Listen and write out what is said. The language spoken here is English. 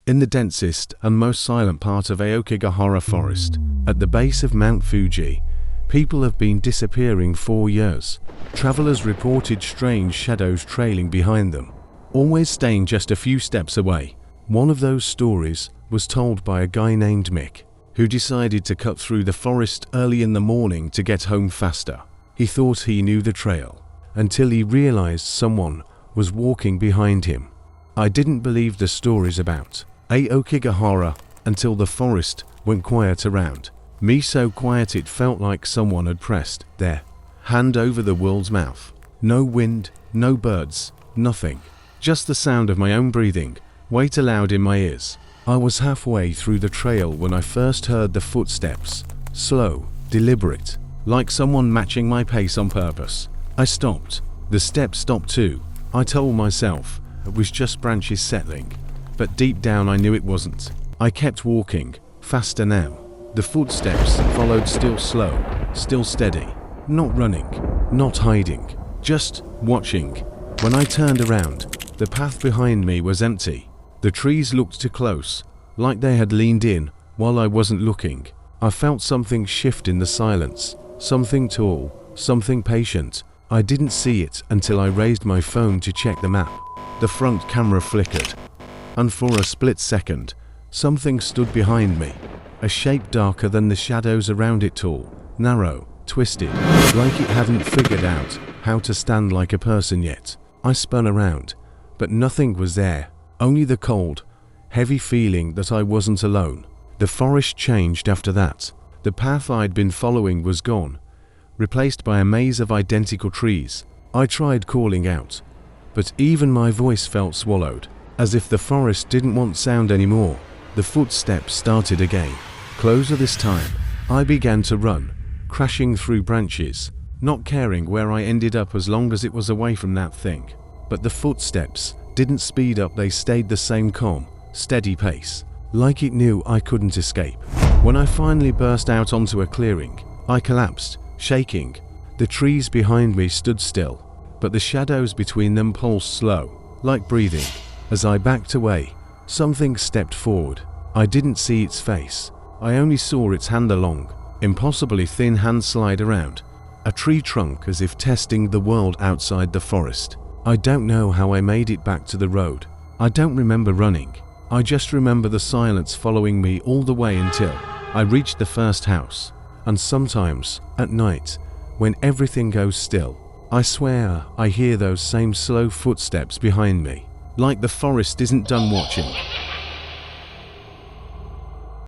In the densest and most silent part of Aokigahara Forest, at the base of Mount Fuji, people have been disappearing for years. Travelers reported strange shadows trailing behind them, always staying just a few steps away. One of those stories was told by a guy named Mick, who decided to cut through the forest early in the morning to get home faster. He thought he knew the trail, until he realized someone was walking behind him. I didn't believe the stories about Aokigahara until the forest went quiet around me, so quiet it felt like someone had pressed their hand over the world's mouth. No wind, no birds, nothing. Just the sound of my own breathing, weight aloud in my ears. I was halfway through the trail when I first heard the footsteps, slow, deliberate, like someone matching my pace on purpose. I stopped. The steps stopped too. I told myself it was just branches settling, but deep down I knew it wasn't. I kept walking, faster now. The footsteps followed, still slow, still steady, not running, not hiding, just watching. When I turned around, the path behind me was empty. The trees looked too close, like they had leaned in while I wasn't looking. I felt something shift in the silence, something tall, something patient. I didn't see it until I raised my phone to check the map. The front camera flickered, and for a split second, something stood behind me. A shape darker than the shadows around it, tall, narrow, twisted, like it hadn't figured out how to stand like a person yet. I spun around, but nothing was there, only the cold, heavy feeling that I wasn't alone. The forest changed after that. The path I'd been following was gone, replaced by a maze of identical trees. I tried calling out, but even my voice felt swallowed, as if the forest didn't want sound anymore. The footsteps started again, closer this time. I began to run, crashing through branches, not caring where I ended up as long as it was away from that thing. But the footsteps didn't speed up, they stayed the same calm, steady pace, like it knew I couldn't escape. When I finally burst out onto a clearing, I collapsed, shaking. The trees behind me stood still, but the shadows between them pulsed slow, like breathing. As I backed away, something stepped forward. I didn't see its face. I only saw its hand, a long, impossibly thin hand, slide around a tree trunk as if testing the world outside the forest. I don't know how I made it back to the road. I don't remember running. I just remember the silence following me all the way until I reached the first house. And sometimes, at night, when everything goes still, I swear I hear those same slow footsteps behind me, like the forest isn't done watching.